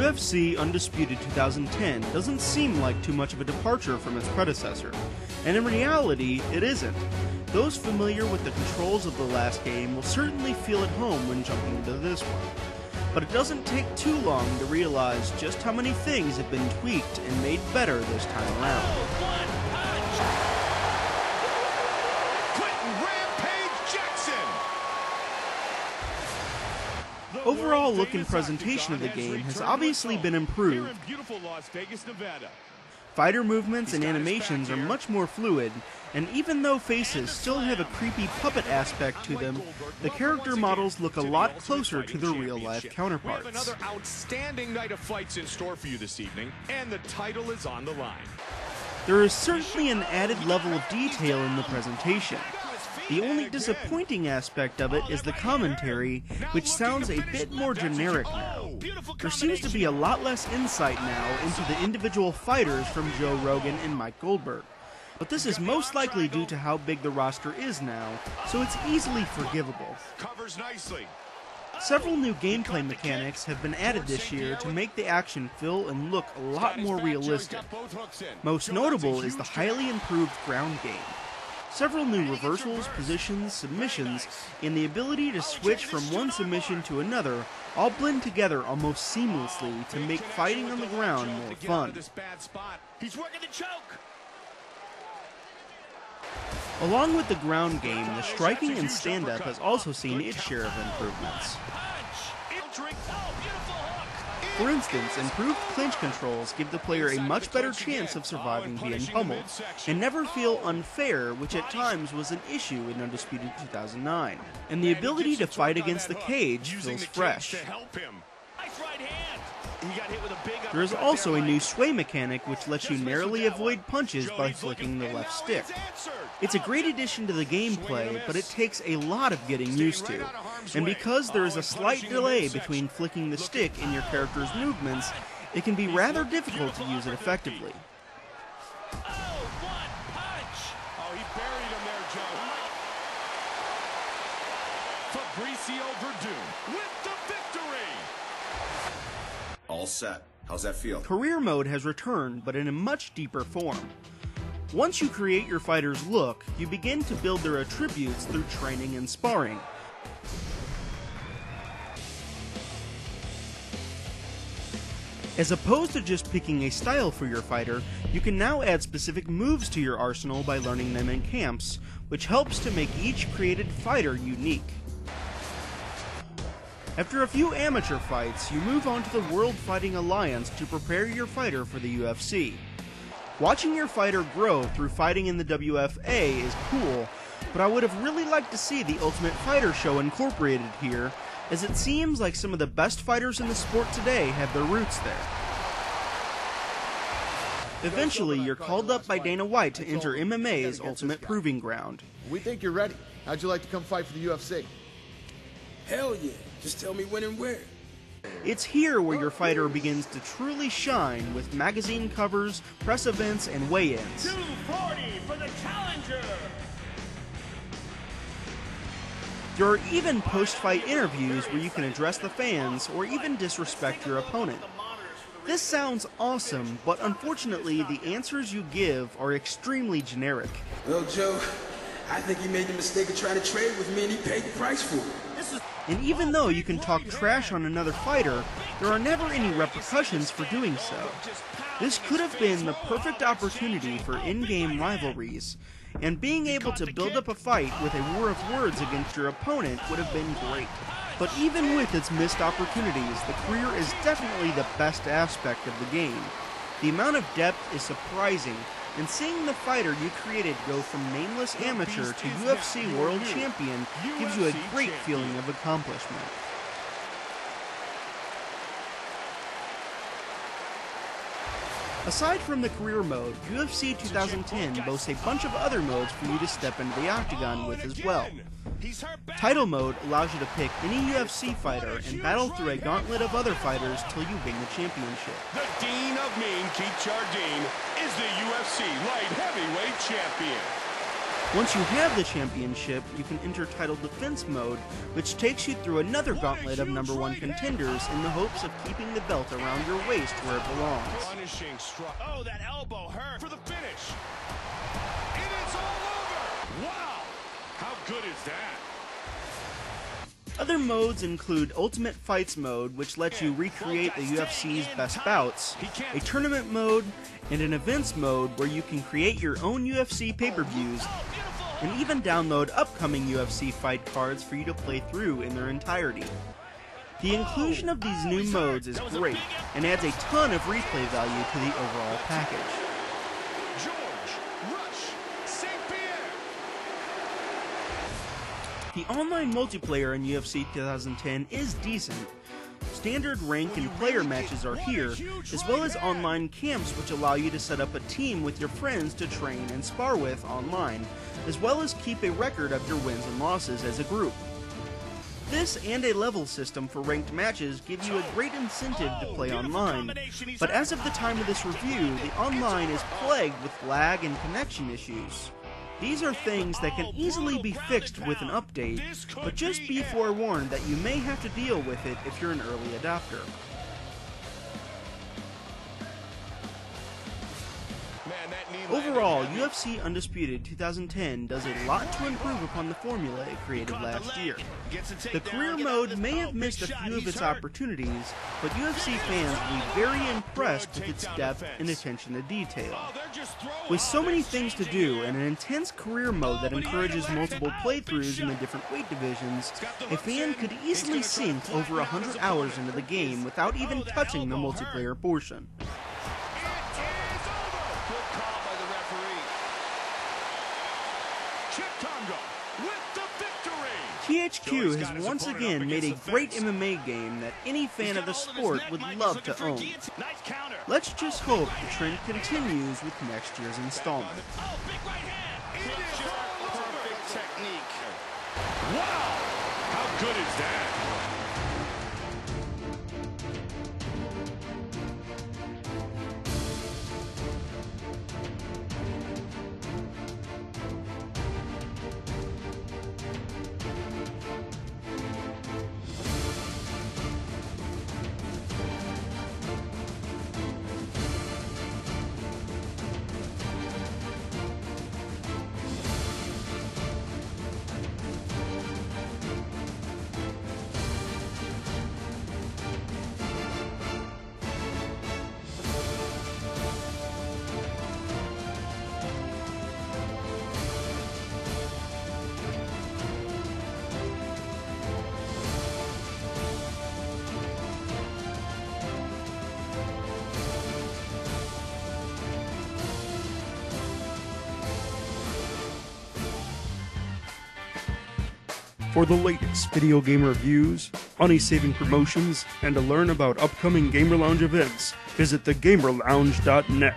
UFC Undisputed 2010 doesn't seem like too much of a departure from its predecessor, and in reality, it isn't. Those familiar with the controls of the last game will certainly feel at home when jumping into this one. But it doesn't take too long to realize just how many things have been tweaked and made better this time around. Overall look and presentation of the game has obviously been improved. Fighter movements and animations are much more fluid, and even though faces still have a creepy puppet aspect to them, the character models look a lot closer to their real-life counterparts. Another outstanding night of fights in store for you this evening, and the title is on the line. There is certainly an added level of detail in the presentation. The only disappointing aspect of it is the commentary, which sounds a bit more generic now. There seems to be a lot less insight now into the individual fighters from Joe Rogan and Mike Goldberg. But this is most likely due to how big the roster is now, so it's easily forgivable. Several new gameplay mechanics have been added this year to make the action feel and look a lot more realistic. Most notable is the highly improved ground game. Several new reversals, positions, submissions, and the ability to switch from one submission to another all blend together almost seamlessly to make fighting on the ground more fun. Along with the ground game, the striking and stand-up has also seen its share of improvements. For instance, improved clinch controls give the player a much better chance of surviving being pummeled, and never feel unfair, which at times was an issue in Undisputed 2009. And the ability to fight against the cage feels fresh. There is also a new sway mechanic which lets you narrowly avoid punches by flicking the left stick. It's a great addition to the gameplay, but it takes a lot of getting used to. And because there is a slight delay between flicking the stick and your character's movements, it can be rather difficult to use it effectively. All set. How's that feel? Career mode has returned, but in a much deeper form. Once you create your fighter's look, you begin to build their attributes through training and sparring. As opposed to just picking a style for your fighter, you can now add specific moves to your arsenal by learning them in camps, which helps to make each created fighter unique. After a few amateur fights, you move on to the World Fighting Alliance to prepare your fighter for the UFC. Watching your fighter grow through fighting in the WFA is cool, but I would have really liked to see the Ultimate Fighter show incorporated here, as it seems like some of the best fighters in the sport today have their roots there. Eventually, you're called up by Dana White to enter MMA's ultimate proving ground. We think you're ready. How'd you like to come fight for the UFC? Hell yeah. Just tell me when and where. It's here where your fighter begins to truly shine with magazine covers, press events, and weigh-ins. 240 for the challenger! There are even post-fight interviews where you can address the fans or even disrespect your opponent. This sounds awesome, but unfortunately the answers you give are extremely generic. Well, Joe, I think he made the mistake of trying to trade with me and he paid the price for it. And even though you can talk trash on another fighter, there are never any repercussions for doing so. This could have been the perfect opportunity for in-game rivalries, and being able to build up a fight with a war of words against your opponent would have been great. But even with its missed opportunities, the career is definitely the best aspect of the game. The amount of depth is surprising, and seeing the fighter you created go from nameless amateur to UFC World Champion gives you a great feeling of accomplishment. Aside from the career mode, UFC 2010 boasts a bunch of other modes for you to step into the octagon with as well. Title mode allows you to pick any UFC fighter and battle through a gauntlet of other fighters till you win the championship. The Dean of Mean, Keith Jardine, is the UFC Light Heavyweight Champion. Once you have the championship, you can enter title defense mode, which takes you through another gauntlet of #1 contenders in the hopes of keeping the belt around your waist where it belongs. Punishing strike. Oh, that elbow hurt. For the finish. It is all over. Wow. How good is that? Other modes include Ultimate Fights mode, which lets you recreate the UFC's best bouts, a tournament mode, and an events mode where you can create your own UFC pay-per-views, and even download upcoming UFC fight cards for you to play through in their entirety. The inclusion of these new modes is great, and adds a ton of replay value to the overall package. The online multiplayer in UFC 2010 is decent. Standard rank and player matches are here, as well as online camps which allow you to set up a team with your friends to train and spar with online, as well as keep a record of your wins and losses as a group. This and a level system for ranked matches give you a great incentive to play online, but as of the time of this review, the online is plagued with lag and connection issues. These are things that can easily be fixed with an update, but just be forewarned that you may have to deal with it if you're an early adopter. Overall, UFC Undisputed 2010 does a lot to improve upon the formula it created last year. The career mode may have missed a few of its opportunities, but UFC fans will be very impressed with its depth and attention to detail. With so many things to do and an intense career mode that encourages multiple playthroughs in the different weight divisions, a fan could easily sink over 100 hours into the game without even touching the multiplayer portion. THQ has once again made a great MMA game that any fan of the sport would love to own. Let's just hope the trend continues with next year's installment. Perfect technique. Wow! How good is that? For the latest video game reviews, money-saving promotions, and to learn about upcoming Gamer Lounge events, visit thegamerlounge.net.